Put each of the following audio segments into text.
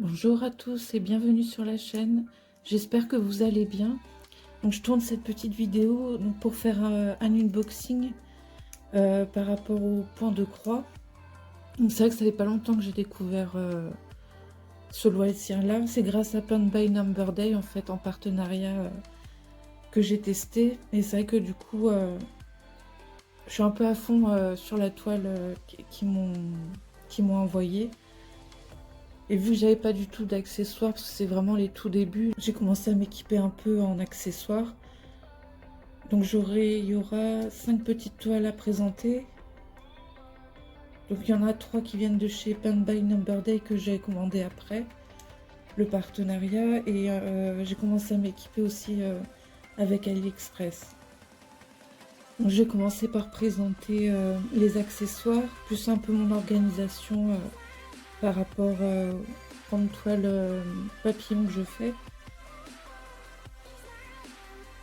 Bonjour à tous et bienvenue sur la chaîne. J'espère que vous allez bien. Donc je tourne cette petite vidéo pour faire un unboxing par rapport au point de croix. Donc c'est vrai que ça fait pas longtemps que j'ai découvert ce loisir là. C'est grâce à Plant by Number Day en fait, en partenariat que j'ai testé. Et c'est vrai que du coup je suis un peu à fond sur la toile qu'ils m'ont envoyée. Et vu que j'avais pas du tout d'accessoires, parce que c'est vraiment les tout débuts, j'ai commencé à m'équiper un peu en accessoires. Donc il y aura 5 petites toiles à présenter. Donc il y en a 3 qui viennent de chez Paint by Number Day que j'ai commandé après le partenariat. Et j'ai commencé à m'équiper aussi avec AliExpress. Donc je vais commencer par présenter les accessoires, plus un peu mon organisation par rapport aux toiles papillon que je fais.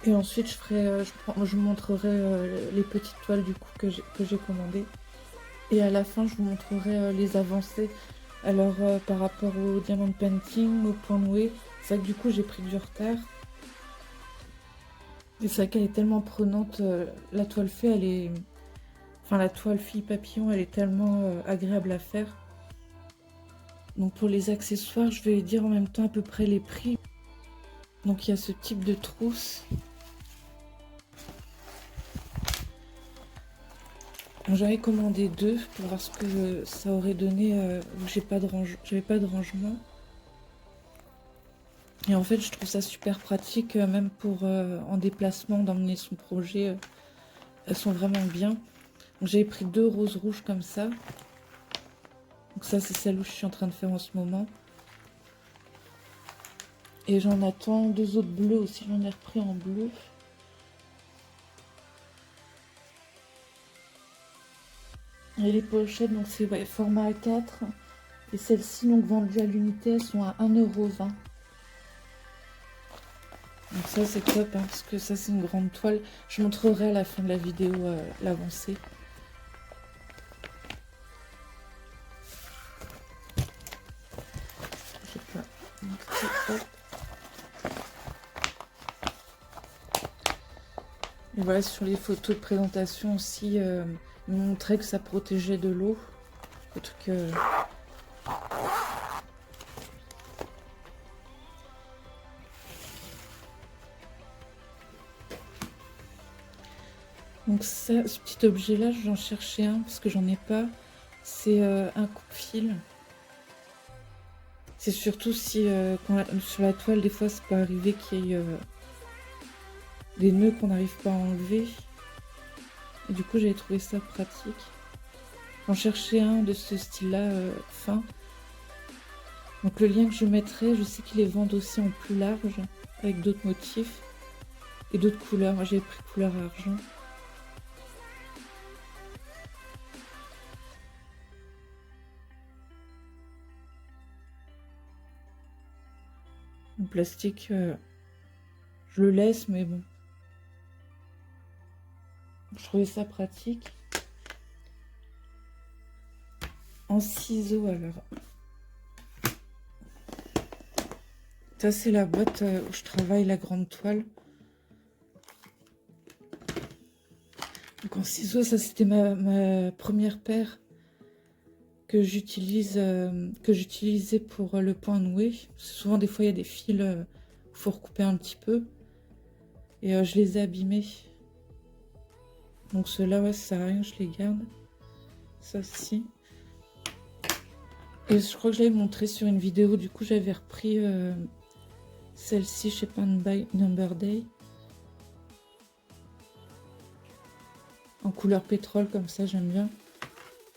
Et ensuite je vous montrerai les petites toiles du coup que j'ai commandées. Et à la fin je vous montrerai les avancées. Alors par rapport au diamond painting, au point noué, c'est vrai que du coup j'ai pris du retard. Et c'est vrai qu'elle est tellement prenante, la toile fée elle est... Enfin la toile fille papillon elle est tellement agréable à faire. Donc pour les accessoires je vais dire en même temps à peu près les prix. Donc il y a ce type de trousse. J'avais commandé 2 pour voir ce que ça aurait donné où j'avais pas de rangement. Et en fait, je trouve ça super pratique, même pour en déplacement, d'emmener son projet. Elles sont vraiment bien. J'avais pris 2 roses rouges comme ça. Donc ça, c'est celle où je suis en train de faire en ce moment. Et j'en attends 2 autres bleus aussi. J'en ai repris en bleu. Et les pochettes, donc c'est format A4. Et celles-ci, donc vendues à l'unité, elles sont à 1,20 €. Donc ça c'est top hein, parce que ça c'est une grande toile. Je montrerai à la fin de la vidéo l'avancée. Je sais pas. Hop. Et voilà, sur les photos de présentation aussi, ils montraient que ça protégeait de l'eau. Le truc, Donc ça, ce petit objet là, j'en cherchais un parce que j'en ai pas. C'est un coupe-fil. C'est surtout si sur la toile, des fois, ça peut arriver qu'il y ait des nœuds qu'on n'arrive pas à enlever. Et du coup, j'avais trouvé ça pratique. J'en cherchais un de ce style-là, fin. Donc le lien que je mettrai, je sais qu'ils les vendent aussi en plus large, avec d'autres motifs et d'autres couleurs. Moi, j'avais pris couleur argent. Le plastique, je le laisse, mais bon. Je trouvais ça pratique. En ciseaux, alors. Ça, c'est la boîte où je travaille, la grande toile. Donc en ciseaux, ça, c'était ma première paire que j'utilisais pour le point noué. Souvent, des fois, il y a des fils où il faut recouper un petit peu. Et je les ai abîmés. Donc ceux-là, ouais, ça sert à rien, je les garde. Ça aussi. Et je crois que je l'avais montré sur une vidéo, du coup j'avais repris celle-ci chez Paint by Number Day. En couleur pétrole comme ça, j'aime bien.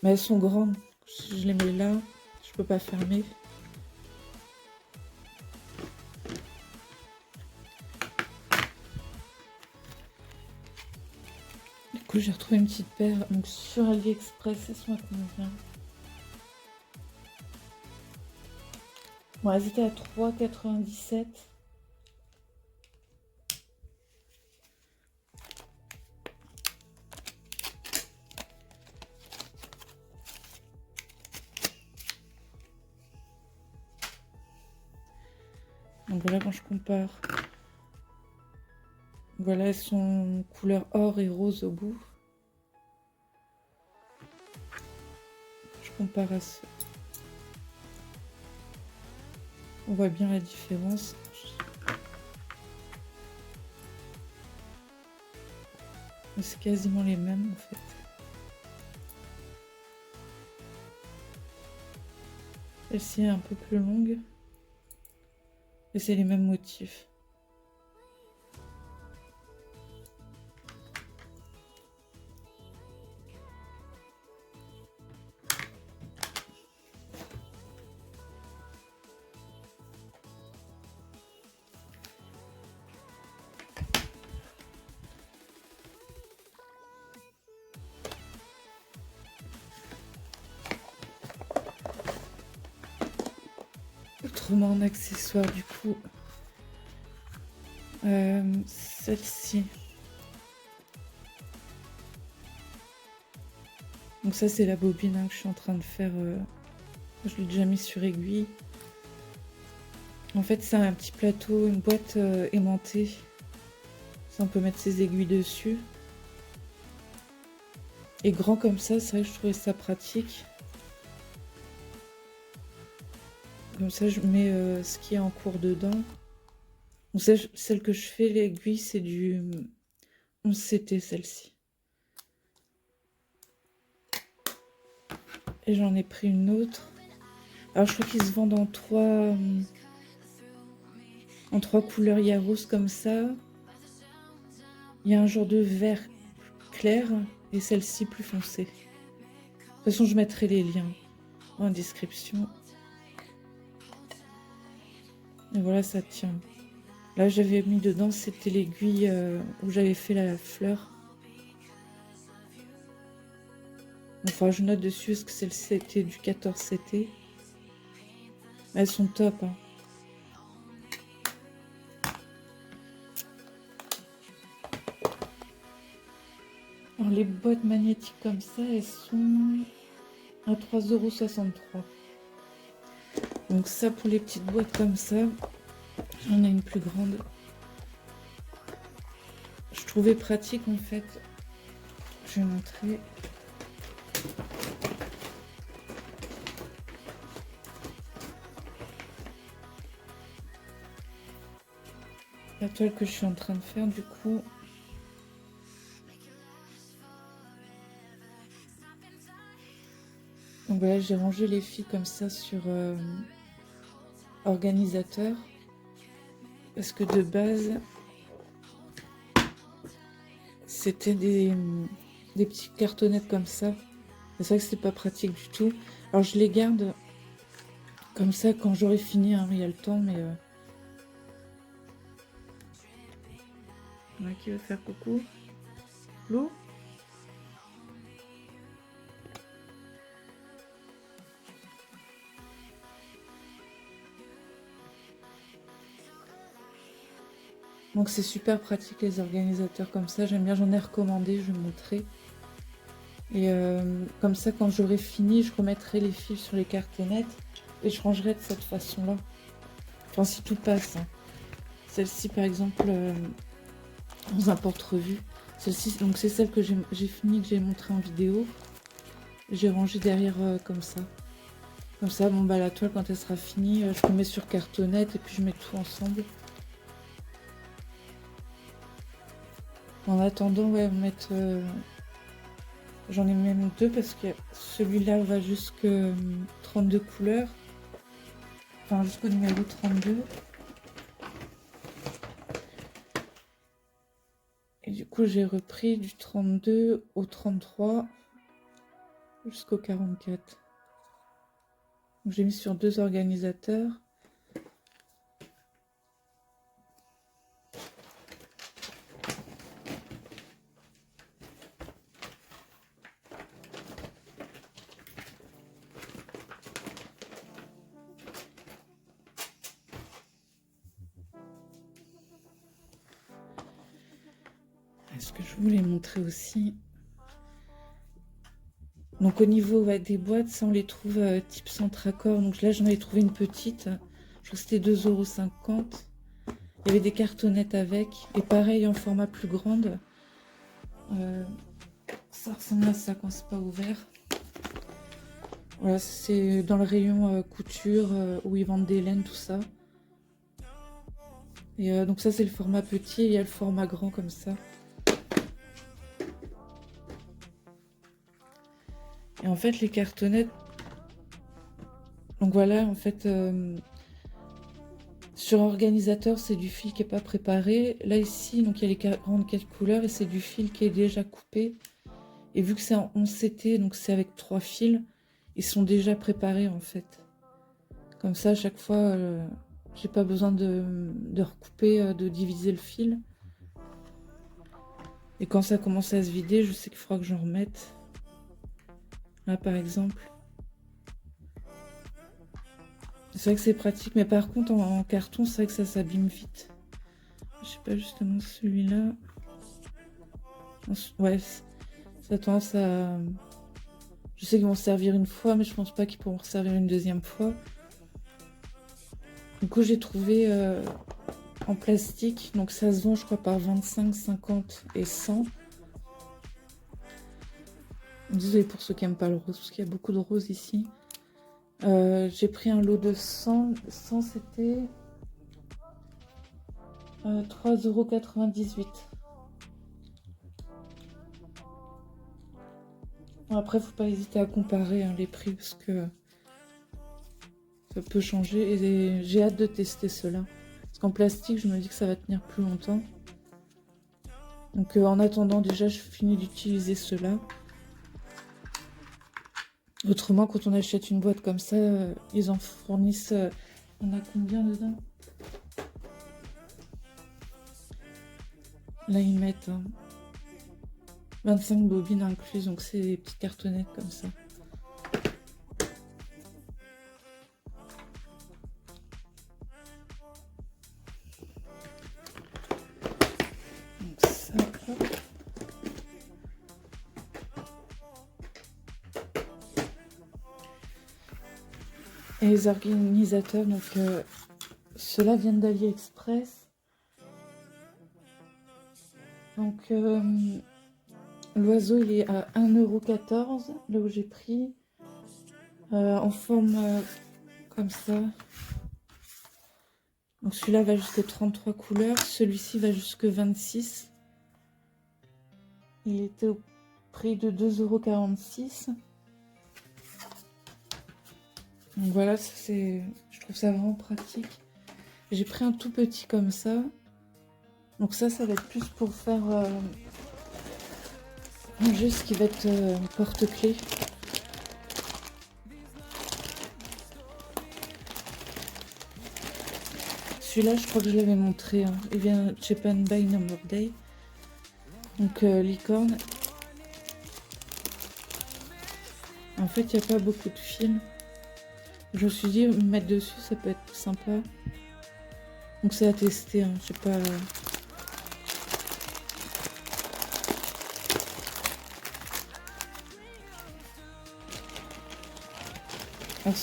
Mais elles sont grandes. Si je les mets là, je peux pas fermer. Du coup j'ai retrouvé une petite paire donc, sur AliExpress, elles sont à combien? Bon, elles étaient à 3,97 €. Donc voilà, quand je compare, voilà, elles sont couleur or et rose au bout. Je compare à ce... On voit bien la différence. C'est quasiment les mêmes en fait. Celle-ci est un peu plus longue. Et c'est les mêmes motifs. Autrement en accessoire du coup, celle-ci. Donc ça c'est la bobine hein, que je suis en train de faire. Je l'ai déjà mis sur aiguille. En fait c'est un petit plateau, une boîte aimantée. Ça on peut mettre ses aiguilles dessus. Et grand comme ça, c'est vrai que je trouvais ça pratique. Comme ça je mets ce qui est en cours dedans. Donc ça, celle que je fais, l'aiguille, c'est du 11CT celle-ci. Et j'en ai pris une autre. Alors je crois qu'ils se vendent en trois couleurs. Il y a rose comme ça. Il y a un genre de vert clair et celle-ci plus foncée. De toute façon, je mettrai les liens en description. Et voilà, ça tient. Là, j'avais mis dedans, c'était l'aiguille où j'avais fait la fleur. Enfin, je note dessus, est-ce que celle-ci était du 14CT. Elles sont top. Hein. Alors, les boîtes magnétiques comme ça, elles sont à 3,63 €. Donc ça, pour les petites boîtes comme ça, j'en ai une plus grande. Je trouvais pratique en fait. Je vais montrer. La toile que je suis en train de faire du coup. Donc voilà, j'ai rangé les fils comme ça sur organisateur. Parce que de base, c'était des petites cartonnettes comme ça. C'est vrai que c'est pas pratique du tout. Alors je les garde comme ça quand j'aurai fini, hein, il y a le temps, mais... Ouais, qui veut faire coucou? L'eau? Donc c'est super pratique les organisateurs comme ça, j'aime bien, j'en ai recommandé, je vais montrer. Et comme ça quand j'aurai fini, je remettrai les fils sur les cartonnettes et je rangerai de cette façon-là. Enfin si tout passe. Hein. Celle-ci par exemple, dans un porte-revue. Celle-ci, donc c'est celle que j'ai fini, que j'ai montré en vidéo. J'ai rangé derrière comme ça. Comme ça, bon bah la toile quand elle sera finie, je le mets sur cartonnette et puis je mets tout ensemble. En attendant, ouais, mettre... j'en ai même deux parce que celui-là va jusqu'à 32 couleurs. Enfin, jusqu'au numéro 32. Et du coup, j'ai repris du 32 au 33 jusqu'au 44. J'ai mis sur deux organisateurs. Ce que je voulais montrer aussi. Donc au niveau des boîtes, ça on les trouve type centre accord. Donc là j'en avais trouvé une petite. Je crois que c'était 2,50 €. Il y avait des cartonnettes avec. Et pareil en format plus grande. Ça ressemble à ça quand c'est pas ouvert. Voilà, c'est dans le rayon couture où ils vendent des laines, tout ça. Et donc ça c'est le format petit, et il y a le format grand comme ça. Et en fait les cartonnettes, donc voilà, en fait sur organisateur c'est du fil qui est pas préparé. Là ici donc il y a les grandes 4 couleurs et c'est du fil qui est déjà coupé. Et vu que c'est en 11 CT, donc c'est avec 3 fils, ils sont déjà préparés en fait. Comme ça à chaque fois j'ai pas besoin de recouper, de diviser le fil. Et quand ça commence à se vider, je sais qu'il faudra que j'en remette. Là par exemple. C'est vrai que c'est pratique, mais par contre en carton, c'est vrai que ça s'abîme vite. Je sais pas justement celui-là. Ouais, ça a tendance à... Je sais qu'ils vont servir une fois, mais je pense pas qu'ils pourront servir une deuxième fois. Du coup, j'ai trouvé en plastique, donc ça se vend, je crois, par 25, 50 et 100. Désolée pour ceux qui n'aiment pas le rose, parce qu'il y a beaucoup de roses ici. J'ai pris un lot de 100. 100, c'était 3,98 €. Bon, après, faut pas hésiter à comparer les prix, parce que ça peut changer. Et j'ai hâte de tester cela. Parce qu'en plastique, je me dis que ça va tenir plus longtemps. Donc en attendant, déjà, je finis d'utiliser cela. Autrement, quand on achète une boîte comme ça, ils en fournissent... on a combien dedans? Là, ils mettent 25 bobines incluses, donc c'est des petites cartonnettes comme ça. Donc ça, hop. Et les organisateurs, donc ceux-là viennent d'AliExpress. Donc l'oiseau il est à 1,14 €, là où j'ai pris. En forme comme ça. Donc celui-là va jusqu'à 33 couleurs, celui-ci va jusqu'à 26. Il était au prix de 2,46 €. Donc voilà, je trouve ça vraiment pratique. J'ai pris un tout petit comme ça. Donc ça va être plus pour faire ranger ce qui va être porte-clés. Celui-là, je crois que je l'avais montré. Il vient chez Pan by Number Day. Donc licorne. En fait, il n'y a pas beaucoup de fils. Je me suis dit, me mettre dessus, ça peut être sympa. Donc c'est à tester, je sais pas. Alors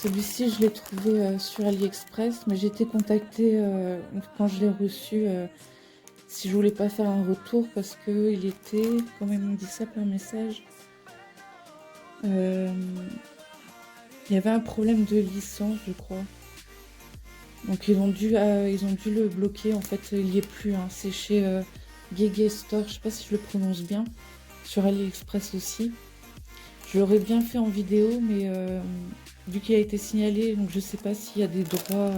celui-ci, je l'ai trouvé sur AliExpress, mais j'ai été contactée quand je l'ai reçu si je voulais pas faire un retour parce que il était, comment ils m'ont dit ça par message, il y avait un problème de licence, je crois. Donc ils ont dû le bloquer. En fait, il n'y est plus. C'est chez Gege Store, je sais pas si je le prononce bien, sur AliExpress aussi. Je l'aurais bien fait en vidéo, mais vu qu'il a été signalé, donc je sais pas s'il y a des droits.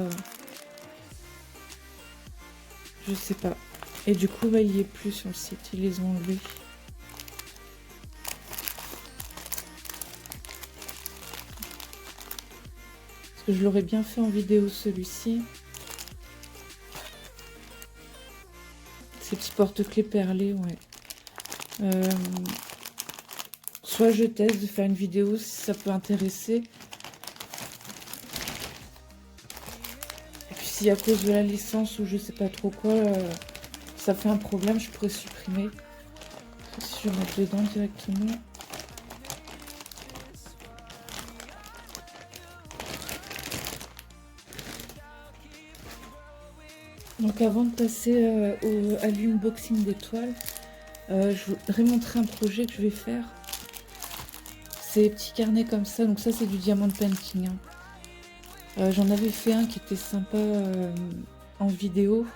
Je sais pas. Et du coup, il n'y est plus sur le site, ils les ont enlevés. Parce que je l'aurais bien fait en vidéo celui-ci. Ces petits porte-clés perlés, ouais. Soit je teste de faire une vidéo si ça peut intéresser. Et puis si à cause de la licence ou je sais pas trop quoi, ça fait un problème, je pourrais supprimer. Si je vais mettre dedans directement. Donc avant de passer à l'unboxing des toiles, je voudrais montrer un projet que je vais faire. C'est des petits carnets comme ça, donc ça c'est du diamond painting, hein. J'en avais fait un qui était sympa en vidéo.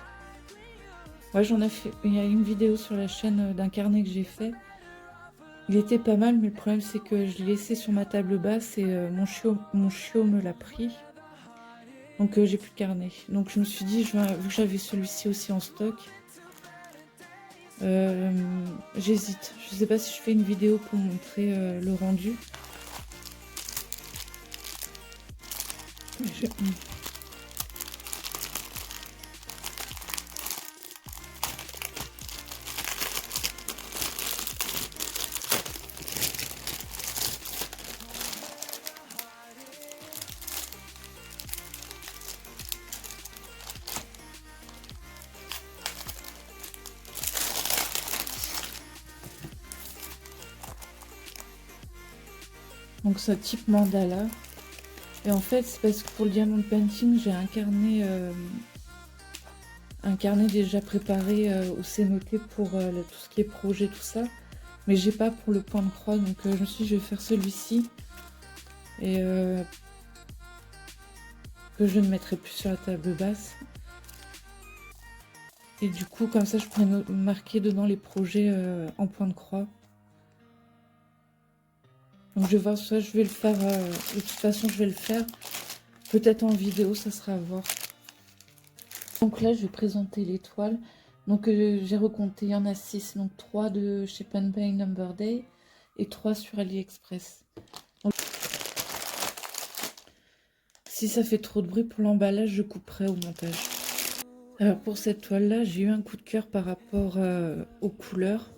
Ouais, j'en ai fait, il y a une vidéo sur la chaîne d'un carnet que j'ai fait. Il était pas mal, mais le problème c'est que je l'ai laissé sur ma table basse et mon chiot me l'a pris. Donc j'ai plus de carnet. Donc je me suis dit, vu que j'avais celui-ci aussi en stock, j'hésite. Je sais pas si je fais une vidéo pour montrer le rendu. Donc c'est un type mandala. Et en fait, c'est parce que pour le diamond painting, j'ai un carnet déjà préparé où c'est noté pour tout ce qui est projet, tout ça. Mais j'ai pas pour le point de croix, donc je me suis dit, je vais faire celui-ci. Et que je ne mettrai plus sur la table basse. Et du coup, comme ça, je pourrais marquer dedans les projets en point de croix. Donc je vais voir, soit je vais le faire, de toute façon je vais le faire, peut-être en vidéo, ça sera à voir. Donc là je vais présenter les toiles. Donc j'ai recompté, il y en a 6, donc 3 de chez Penpay Number Day et 3 sur AliExpress. Donc, si ça fait trop de bruit pour l'emballage, je couperai au montage. Alors pour cette toile là, j'ai eu un coup de cœur par rapport aux couleurs.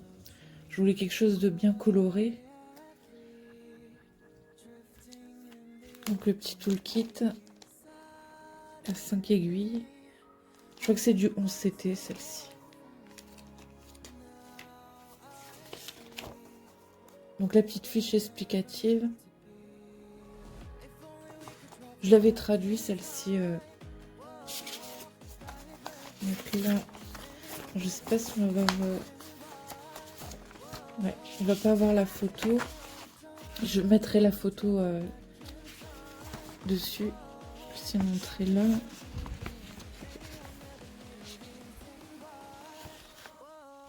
Je voulais quelque chose de bien coloré. Donc le petit toolkit à 5 aiguilles. Je crois que c'est du 11 CT celle-ci. Donc la petite fiche explicative. Je l'avais traduit celle-ci. Donc là, je sais pas si on va voir. Ouais, on va pas avoir la photo. Je mettrai la photo dessus. Je vais montrer là.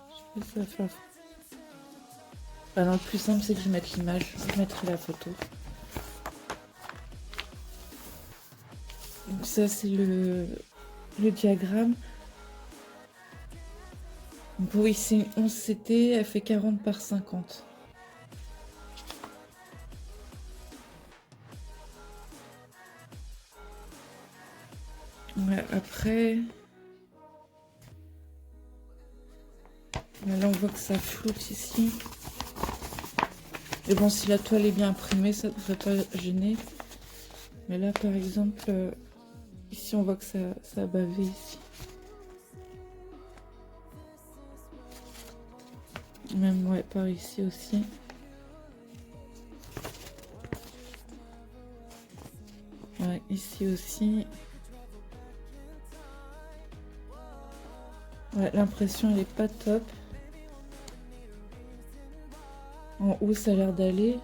Je sais pas si ça va faire. Bah non, le plus simple c'est que je mette l'image. Je mettrai la photo. Donc ça c'est le diagramme. Donc oui, c'est 11 CT, elle fait 40 par 50. Ouais, après... Là on voit que ça floute ici. Et bon, si la toile est bien imprimée, ça ne devrait pas gêner. Mais là par exemple, ici on voit que ça a bavé ici. Même ouais, par ici aussi. Ouais, ici aussi. Ouais, l'impression elle est pas top. En haut ça a l'air d'aller.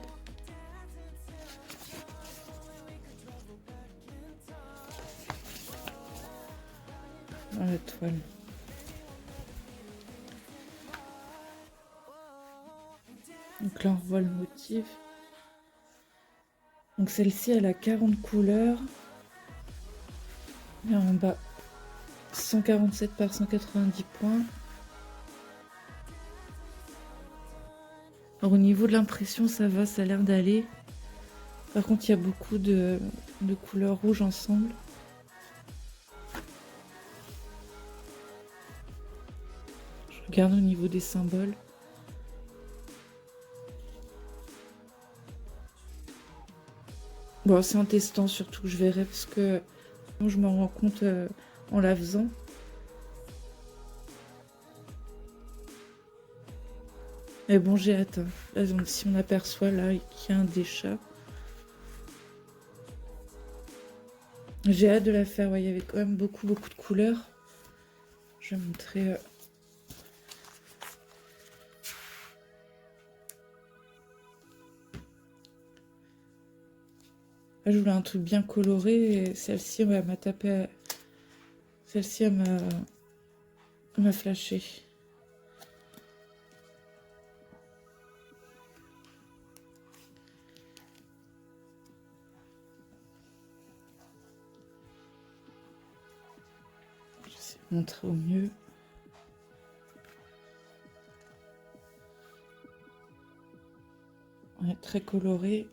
Dans la toile. Donc là on voit le motif. Donc celle-ci elle a 40 couleurs. Et en bas 147 par 190 points. Alors, au niveau de l'impression ça va, ça a l'air d'aller. Par contre il y a beaucoup de couleurs rouges ensemble. Je regarde au niveau des symboles. Bon, c'est en testant surtout que je verrai parce que je me rends compte en la faisant. Mais bon, j'ai hâte. Là, donc, si on aperçoit là qu'il y a un des chats. J'ai hâte de la faire. Ouais, il y avait quand même beaucoup de couleurs. Je vais montrer. Là, je voulais un truc bien coloré et celle-ci, ouais, elle m'a tapé. Celle-ci, elle m'a flashé. J'essaie de montrer au mieux. Ouais, très coloré.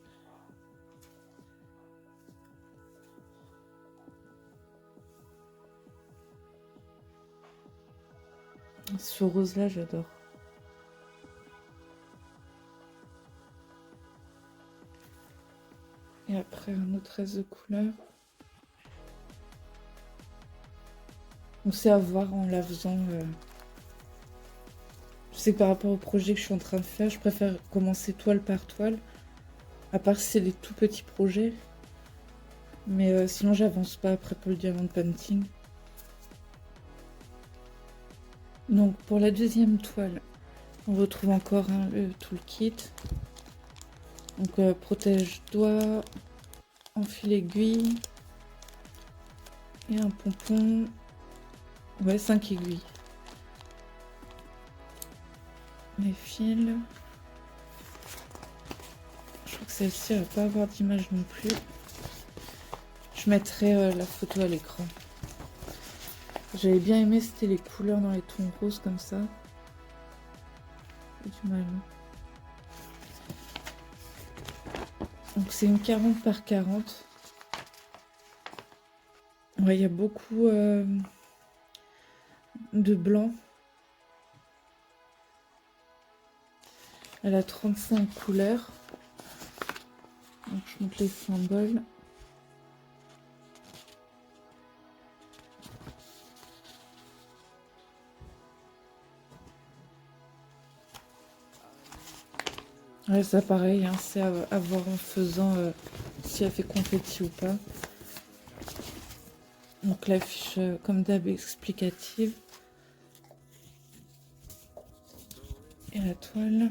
Ce rose là, j'adore. Et après un autre reste de couleur. Donc c'est à voir en la faisant. Je sais que par rapport au projet que je suis en train de faire, je préfère commencer toile par toile. À part si c'est des tout petits projets. Mais sinon j'avance pas après pour le diamond painting. Donc pour la deuxième toile, on retrouve encore le toolkit. Donc protège-doigt, enfile aiguille et un pompon. Ouais, 5 aiguilles. Les fils. Je crois que celle-ci, elle va pas avoir d'image non plus. Je mettrai la photo à l'écran. J'avais bien aimé, c'était les couleurs dans les tons roses comme ça. J'ai du mal. Donc c'est une 40 par 40. Ouais, il y a beaucoup de blanc. Elle a 35 couleurs. Donc je montre les symboles. Ouais, ça pareil, hein, c'est à voir en faisant si elle fait confetti ou pas. Donc la fiche, comme d'hab, explicative. Et la toile.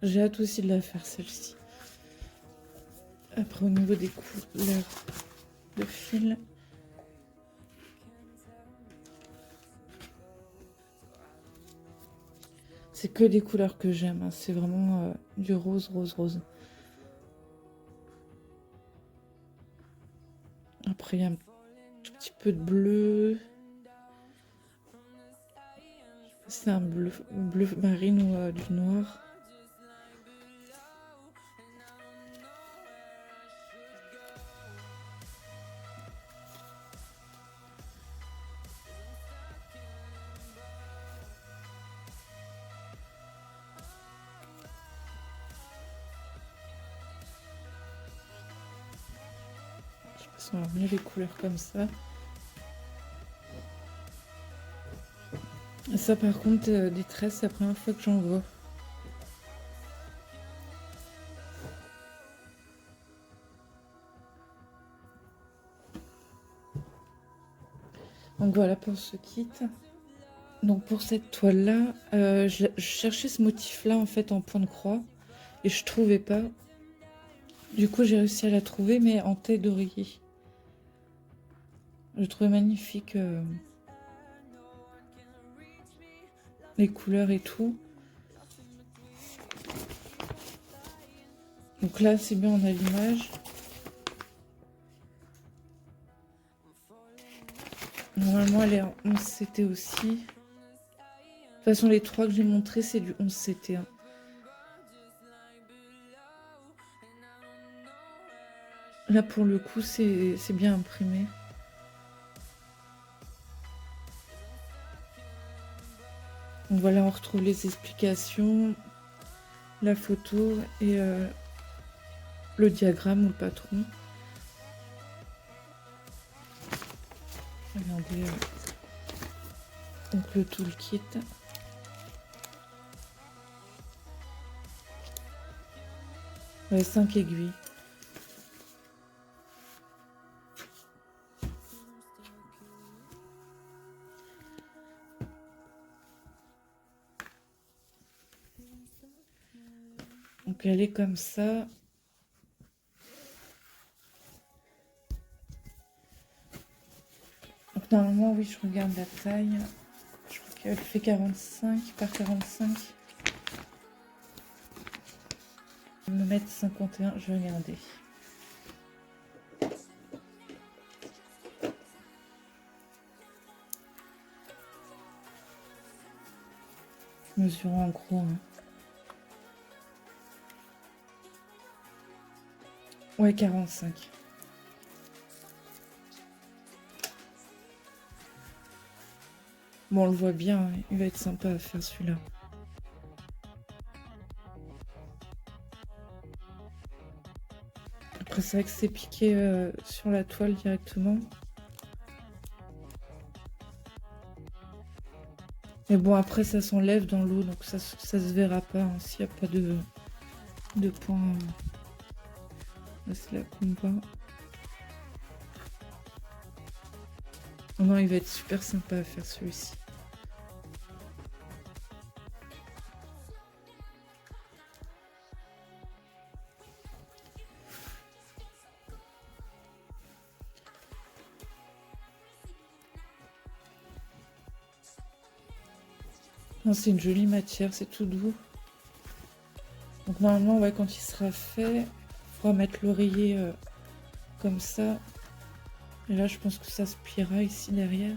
J'ai hâte aussi de la faire celle-ci. Après au niveau des couleurs de fil. C'est que des couleurs que j'aime, hein. C'est vraiment du rose, rose, rose. Après il y a un tout petit peu de bleu. C'est un bleu marine ou du noir. Je sais pas si on va mieux les couleurs comme ça. Et ça par contre, des tresses, c'est la première fois que j'en vois. Donc voilà pour ce kit. Donc pour cette toile là, je cherchais ce motif là en fait en point de croix et je trouvais pas. Du coup j'ai réussi à la trouver mais en taille d'oreiller. Je trouvais magnifique les couleurs et tout. Donc là c'est bien, on a l'image. Normalement elle est en 11 CT aussi. De toute façon les trois que j'ai montrés c'est du 11 CT. Hein. Là pour le coup c'est bien imprimé. Donc voilà, on retrouve les explications, la photo et le diagramme ou le patron. Regardez donc le toolkit. Ouais, 5 aiguilles. Donc elle est comme ça. Donc normalement, oui, je regarde la taille. Je crois qu'elle fait 45 par 45. Je vais me mettre 51, je vais regarder. Je mesure en gros. Hein. Ouais, 45. Bon, on le voit bien, hein. Il va être sympa à faire celui-là. Après, c'est vrai que c'est piqué sur la toile directement. Mais bon, après, ça s'enlève dans l'eau, donc ça se verra pas hein, s'il n'y a pas de point. Là, c'est là qu'on voit. Oh non, il va être super sympa à faire celui-ci. C'est une jolie matière, c'est tout doux. Donc normalement, ouais, quand il sera fait, il faudra mettre l'oreiller comme ça. Et là, je pense que ça se pliera ici derrière.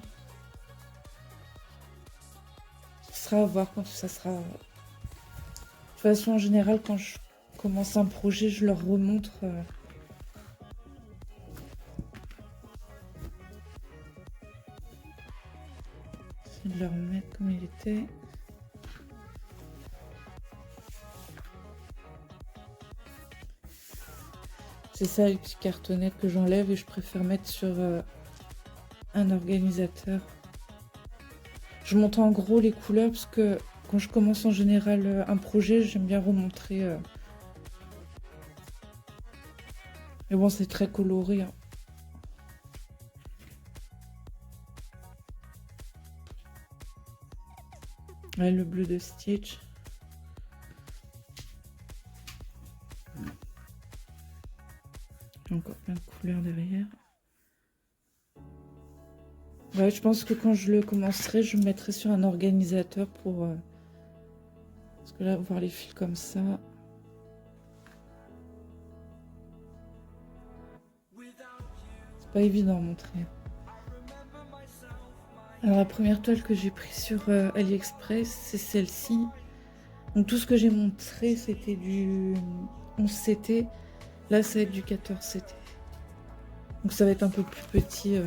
Ce sera à voir quand ça sera. De toute façon, en général, quand je commence un projet, je leur remontre. Essayer de le remettre comme il était. C'est ça les petits cartonnettes que j'enlève et je préfère mettre sur un organisateur. Je montre en gros les couleurs parce que quand je commence en général un projet, j'aime bien remontrer. Mais bon, c'est très coloré. Hein. Ouais, le bleu de Stitch. Encore plein de couleurs derrière. Ouais, je pense que quand je le commencerai, je me mettrai sur un organisateur pour... parce que là, voir les fils comme ça... C'est pas évident à montrer. Alors la première toile que j'ai prise sur AliExpress, c'est celle-ci. Donc tout ce que j'ai montré, c'était du 11CT. Là, ça va être du 14CT. Donc ça va être un peu plus petit.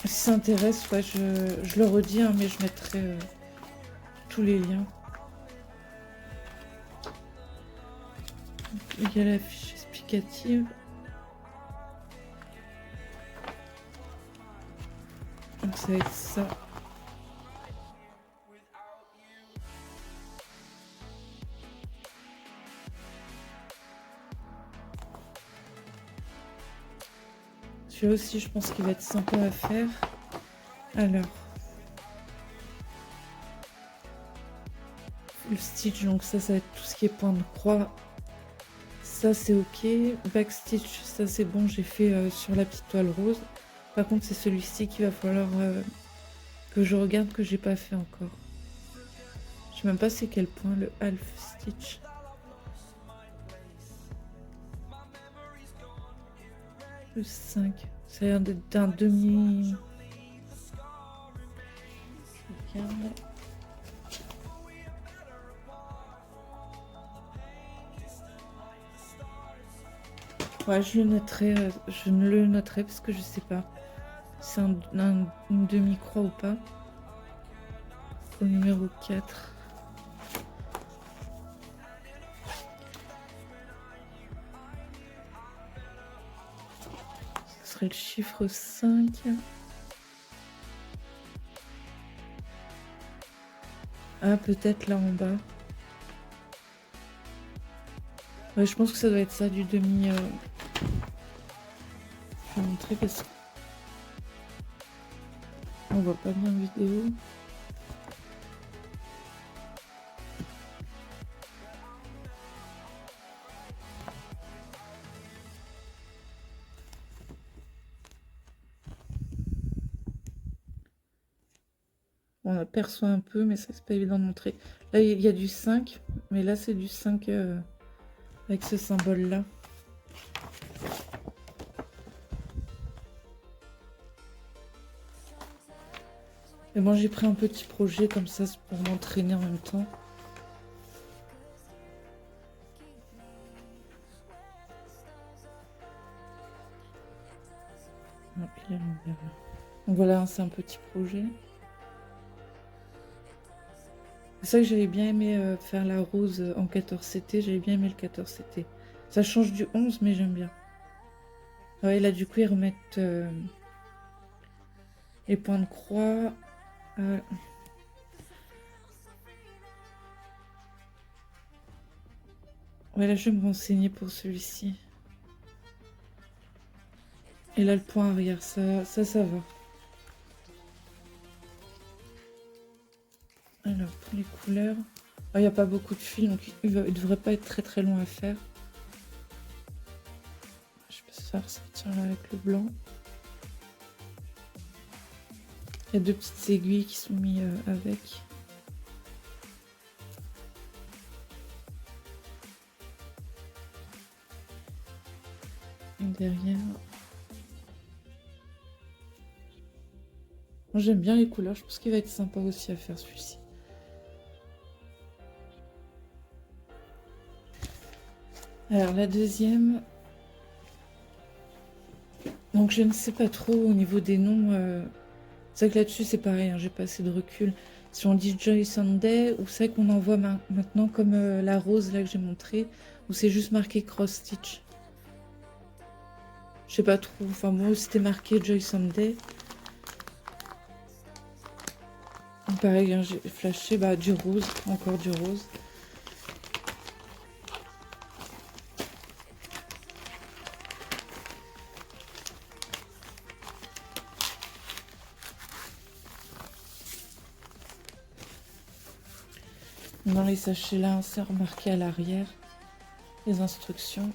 Si ça intéresse, ouais, je le redis, hein, mais je mettrai tous les liens. Donc, il y a la fiche explicative. Donc ça va être ça. Celui-là aussi, je pense qu'il va être sympa à faire. Alors, le stitch, donc ça va être tout ce qui est point de croix. Ça, c'est ok. Backstitch, ça c'est bon, j'ai fait sur la petite toile rose. Par contre, c'est celui-ci qu'il va falloir que je regarde, que j'ai pas fait encore. Je sais même pas c'est quel point, le half stitch. Le 5. Ça a l'air d'être un demi... Je regarde. Ouais, je ne le noterai parce que je sais pas. C'est une demi-croix ou pas. Au numéro 4. Ce serait le chiffre 5. Ah, peut-être là en bas. Ouais, je pense que ça doit être ça, du demi... Je vais montrer parce qu'on voit pas bien la vidéo. On aperçoit un peu, mais c'est pas évident de montrer. Là, il y a du 5, mais là, c'est du 5 avec ce symbole-là. Et moi, j'ai pris un petit projet comme ça pour m'entraîner en même temps. Non, il est l'envers. Donc voilà, c'est un petit projet. C'est ça que j'avais bien aimé faire la rose en 14CT. J'avais bien aimé le 14CT. Ça change du 11, mais j'aime bien. Ouais, là, du coup, ils remettent les points de croix. Ouais, là, je vais me renseigner pour celui-ci. Et là, le point arrière, ça va. Alors, pour les couleurs... Il n'y a pas beaucoup de fils, donc il ne devrait pas être très très long à faire. Je peux faire sortir là avec le blanc. Il y a deux petites aiguilles qui sont mises avec. Et derrière... J'aime bien les couleurs, je pense qu'il va être sympa aussi à faire celui-ci. Alors la deuxième... Donc je ne sais pas trop au niveau des noms. C'est vrai que là-dessus c'est pareil, hein, j'ai pas assez de recul. Si on dit Joy Sunday, ou c'est vrai qu'on en voit maintenant comme la rose là que j'ai montré, où c'est juste marqué Cross Stitch. Je sais pas trop, enfin moi c'était marqué Joy Sunday. Pareil, hein, j'ai flashé du rose, encore du rose. Dans les sachets là, c'est remarqué à l'arrière les instructions.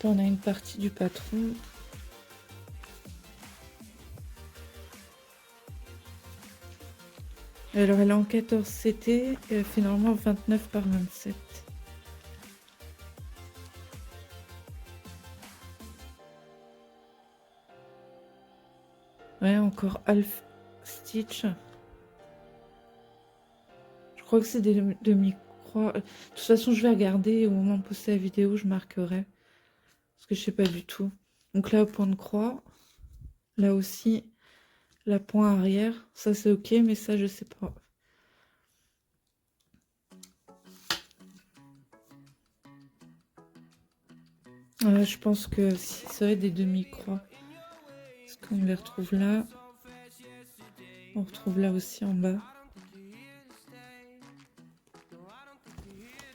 Là, on a une partie du patron. Alors elle est en 14 CT et elle fait normalement 29 par 27. Ouais, encore half stitch. Je crois que c'est des demi-croix. De toute façon, je vais regarder au moment de poster la vidéo, je marquerai. Parce que je sais pas du tout. Donc là, au point de croix. Là aussi, la point arrière. Ça, c'est ok, mais ça, je sais pas. Je pense que si ça va être des demi-croix. Parce qu'on les retrouve là. On retrouve là aussi en bas.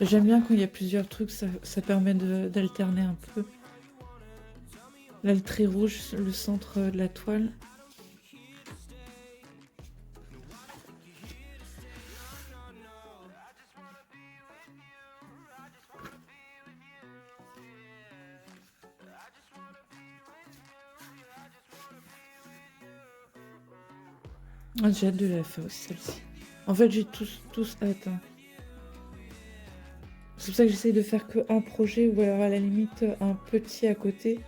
J'aime bien quand il y a plusieurs trucs, ça permet d'alterner un peu. Là, le trait rouge, le centre de la toile. Ah, j'ai hâte de la faire aussi, celle-ci. En fait, j'ai tous hâte. Hein. C'est pour ça que j'essaye de faire qu'un projet ou alors à la limite un petit à côté.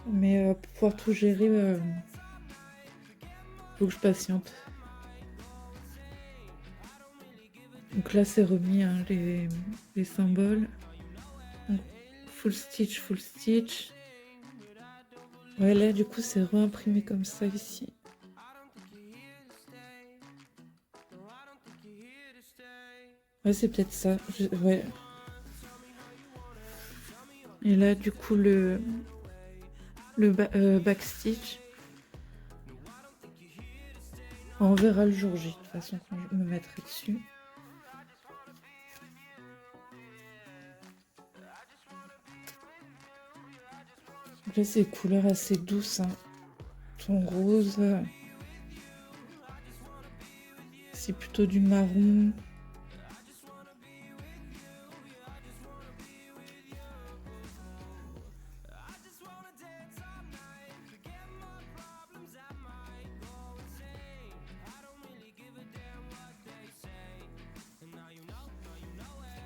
Mais pour pouvoir tout gérer, faut que je patiente. Donc là, c'est remis hein, les symboles. Donc, full stitch, full stitch. Ouais, là, du coup, c'est réimprimé comme ça ici. Ouais, c'est peut-être ça. Ouais. Et là, du coup, le backstitch. On verra le jour J, de toute façon, quand je me mettrai dessus. Donc là, c'est des couleurs assez douces, hein. Ton rose. C'est plutôt du marron.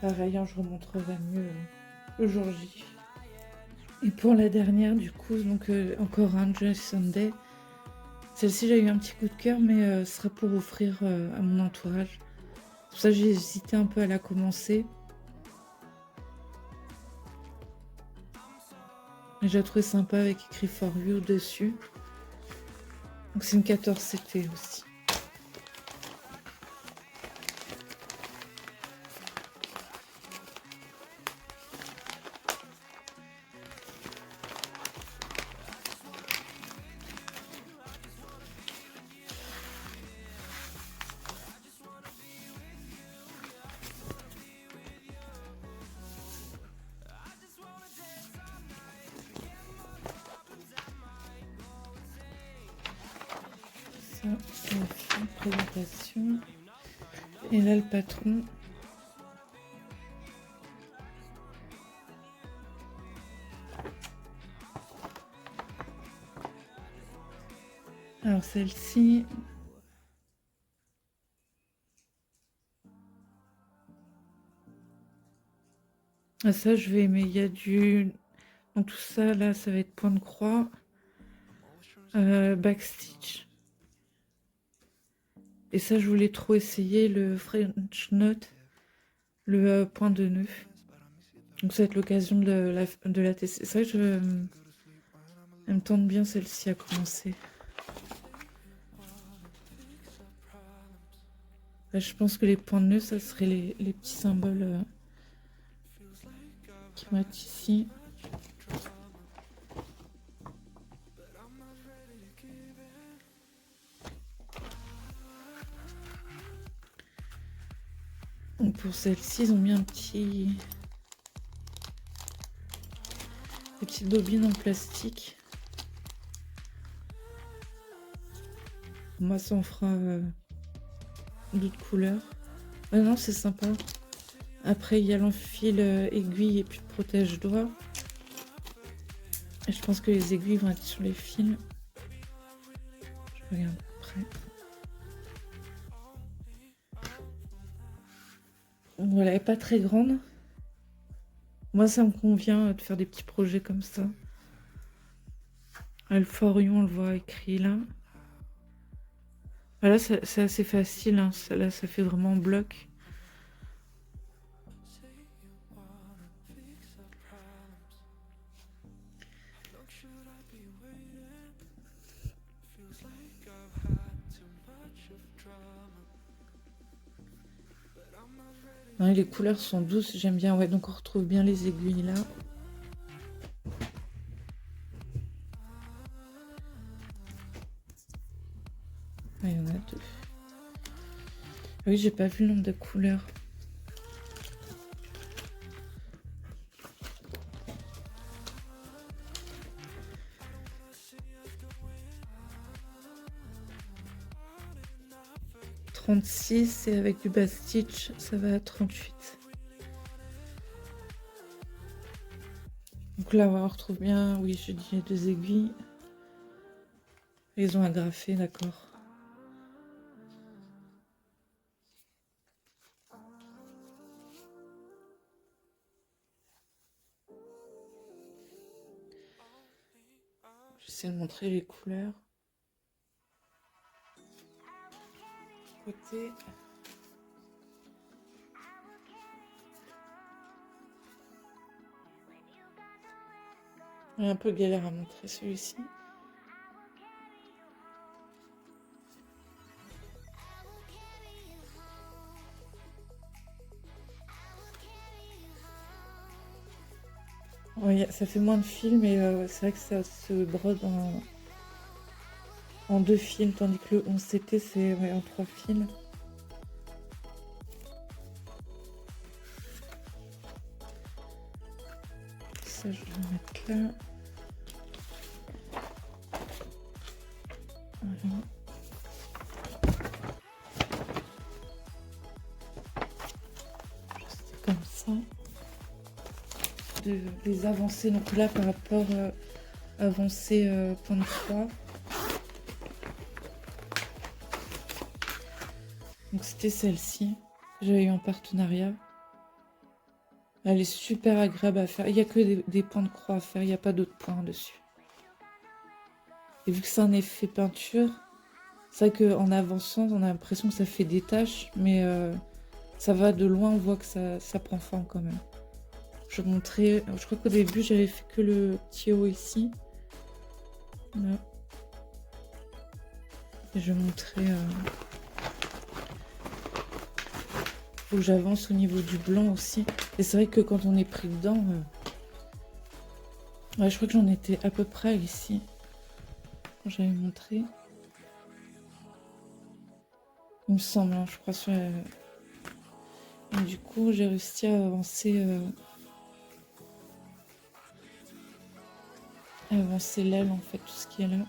Pareil, hein, je remontrerai mieux le jour J. Et pour la dernière, du coup, donc encore un Joyous Sunday. Celle-ci, j'ai eu un petit coup de cœur, mais ce sera pour offrir à mon entourage. C'est pour ça que j'ai hésité un peu à la commencer. Mais j'ai trouvé sympa avec écrit For You dessus. Donc c'est une 14 CT aussi. Ça, c'est la fin de présentation. Et là, le patron. Alors celle-ci. Ah, ça, je vais aimer. Il y a du... Donc tout ça, là, ça va être point de croix. Backstitch. Et ça, je voulais trop essayer le French Knot, le point de nœud. Donc ça va être l'occasion de la tester. C'est vrai que elle me tente bien celle-ci à commencer. Là, je pense que les points de nœud, ça serait les petits symboles qui vont être ici. Donc pour celle-ci, ils ont mis des petites bobines en plastique. Moi, ça en fera d'autres couleurs. Ah non, c'est sympa. Après, il y a l'enfil aiguille et puis le protège-doigts. Et je pense que les aiguilles vont être sur les fils. Je regarde après. Voilà, elle n'est pas très grande. Moi, ça me convient de faire des petits projets comme ça. Le Forion, on le voit écrit là. Voilà, c'est assez facile. Hein. Là, ça fait vraiment bloc. Ouais, les couleurs sont douces, j'aime bien. Ouais, donc on retrouve bien les aiguilles là. Ah, il y en a deux. Oui, j'ai pas vu le nombre de couleurs. « 36 et avec du bas-stitch, ça va à 38. Donc là, on retrouve bien, oui, je dis les deux aiguilles. Ils ont agrafé, d'accord. J'essaie de montrer les couleurs. Côté. Un peu galère à montrer celui-ci. Oui, ça fait moins de fils, mais c'est vrai que ça se brode en 2 fils, tandis que le 11CT c'est ouais, en 3 fils. Ça, je vais le mettre là. Voilà. Juste comme ça. De les avancer, donc là par rapport avancée point de croix. Donc c'était celle-ci, j'avais eu en partenariat. Elle est super agréable à faire. Il n'y a que des points de croix à faire, il n'y a pas d'autres points dessus. Et vu que c'est un effet peinture, c'est vrai qu'en avançant, on a l'impression que ça fait des taches, mais ça va de loin, on voit que ça prend forme quand même. Je montrais, je crois qu'au début j'avais fait que le petit haut ici. Là. Et je montrais... Faut que j'avance au niveau du blanc aussi. Et c'est vrai que quand on est pris dedans... Ouais, je crois que j'en étais à peu près ici. Quand j'avais montré. Il me semble, hein, je crois. Sur la... Et du coup, j'ai réussi à avancer... avancer l'aile, en fait, tout ce qui est là.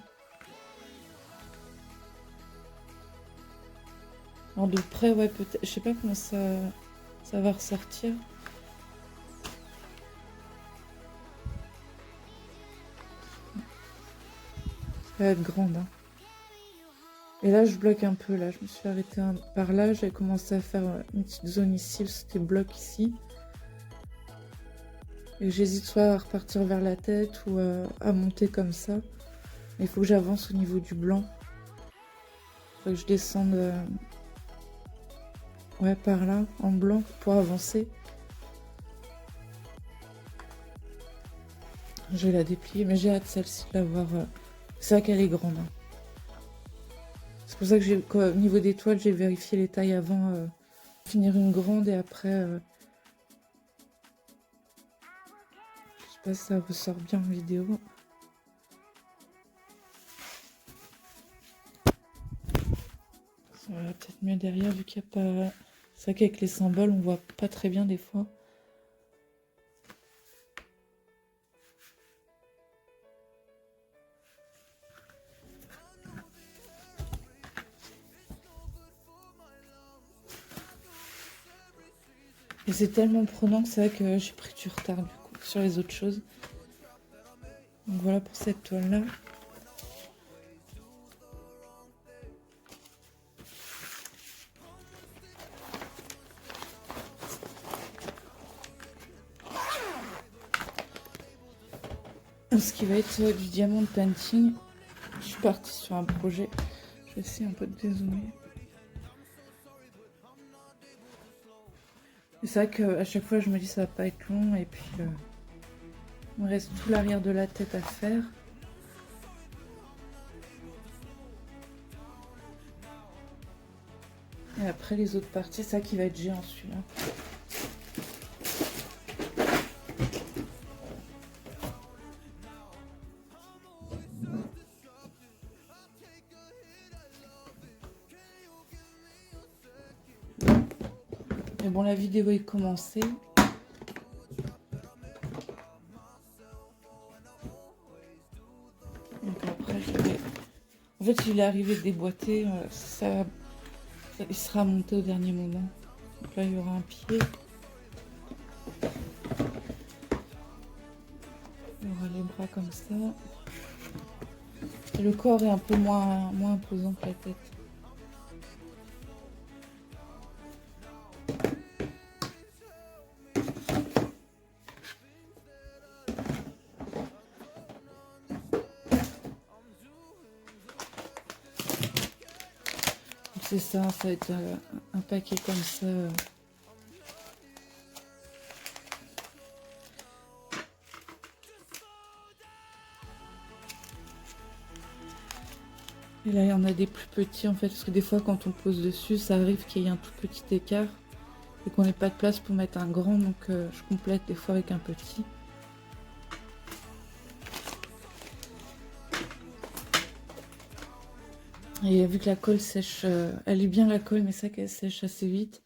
Alors de près, ouais, peut-être... Je sais pas comment ça va ressortir. Ça va être grande, hein. Et là, je bloque un peu, là. Je me suis arrêtée par là. J'ai commencé à faire une petite zone ici, c'était bloc ici. Et j'hésite soit à repartir vers la tête ou à monter comme ça. Mais il faut que j'avance au niveau du blanc. Il faut que je descende ouais, par là, en blanc, pour avancer. Je vais la déplier, mais j'ai hâte celle-ci de la voir. C'est vrai qu'elle est grande. Hein. C'est pour ça que au niveau des toiles, j'ai vérifié les tailles avant. Finir une grande et après... je sais pas si ça ressort bien en vidéo. Ça va peut-être mieux derrière vu qu'il n'y a pas... C'est vrai qu'avec les symboles, on voit pas très bien des fois. Et c'est tellement prenant que c'est vrai que j'ai pris du retard du coup sur les autres choses. Donc voilà pour cette toile-là. Ce qui va être du diamond painting. Je suis partie sur un projet. Je vais essayer un peu de dézoomer. C'est vrai qu'à chaque fois je me dis ça va pas être long et puis il me reste tout l'arrière de la tête à faire. Et après les autres parties, c'est ça qui va être géant celui-là. Mais bon, la vidéo est commencée. Donc après, je vais... En fait, il est arrivé déboîté. Il sera monté au dernier moment. Donc là, il y aura un pied. Il y aura les bras comme ça. Et le corps est un peu moins imposant que la tête. C'est ça, ça va être un paquet comme ça. Et là, il y en a des plus petits en fait, parce que des fois, quand on pose dessus, ça arrive qu'il y ait un tout petit écart et qu'on n'ait pas de place pour mettre un grand, donc je complète des fois avec un petit. Et vu que la colle sèche, elle est bien la colle, mais ça qu'elle sèche assez vite.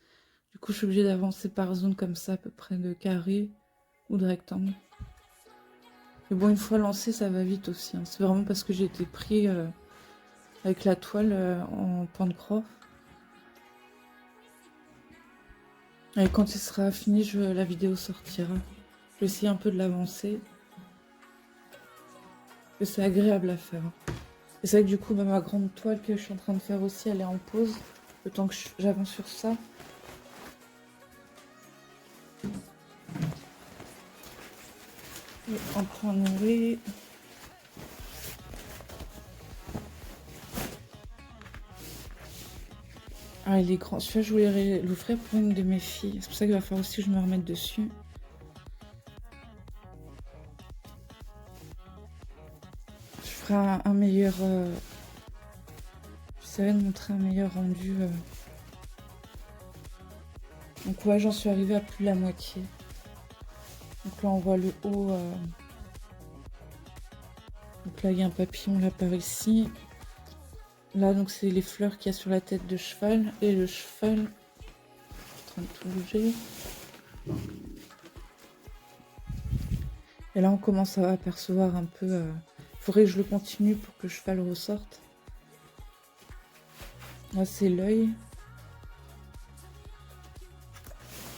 Du coup, je suis obligée d'avancer par zone comme ça, à peu près de carré ou de rectangle. Mais bon, une fois lancé, ça va vite aussi. Hein. C'est vraiment parce que j'ai été pris avec la toile en point de croix. Et quand il sera fini, la vidéo sortira. Je vais essayer un peu de l'avancer. C'est agréable à faire. Et c'est vrai que du coup, ma grande toile que je suis en train de faire aussi, elle est en pause. Le temps que j'avance sur ça. Et en point nourri. Ah, il est grand. Celui-là, je voulais l'offrir pour une de mes filles. C'est pour ça qu'il va falloir aussi que je me remette dessus. Je ferai un meilleur... J'essaierai de montrer un meilleur rendu. Donc ouais, j'en suis arrivée à plus de la moitié. Donc là, on voit le haut. Donc là, il y a un papillon là par ici. Là, donc c'est les fleurs qu'il y a sur la tête de cheval. Et le cheval en train de tout bouger. Et là, on commence à apercevoir un peu... Il faudrait que je le continue pour que le cheval ressorte. Là, c'est l'œil.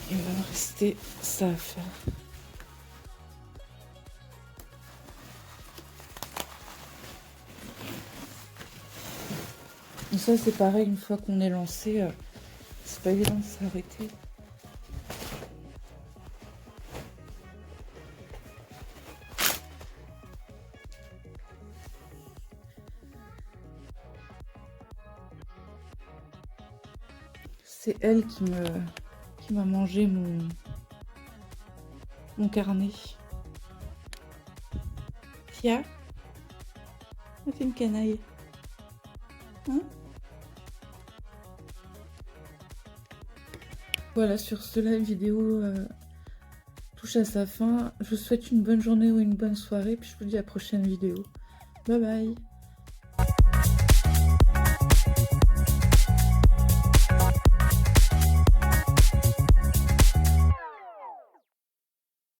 Il va me rester ça à faire. Et ça, c'est pareil, une fois qu'on est lancé, c'est pas évident de s'arrêter. C'est elle qui m'a mangé mon carnet. Tia, c'est une canaille. Hein? Voilà, sur ce, la vidéo touche à sa fin. Je vous souhaite une bonne journée ou une bonne soirée, puis je vous dis à la prochaine vidéo. Bye bye!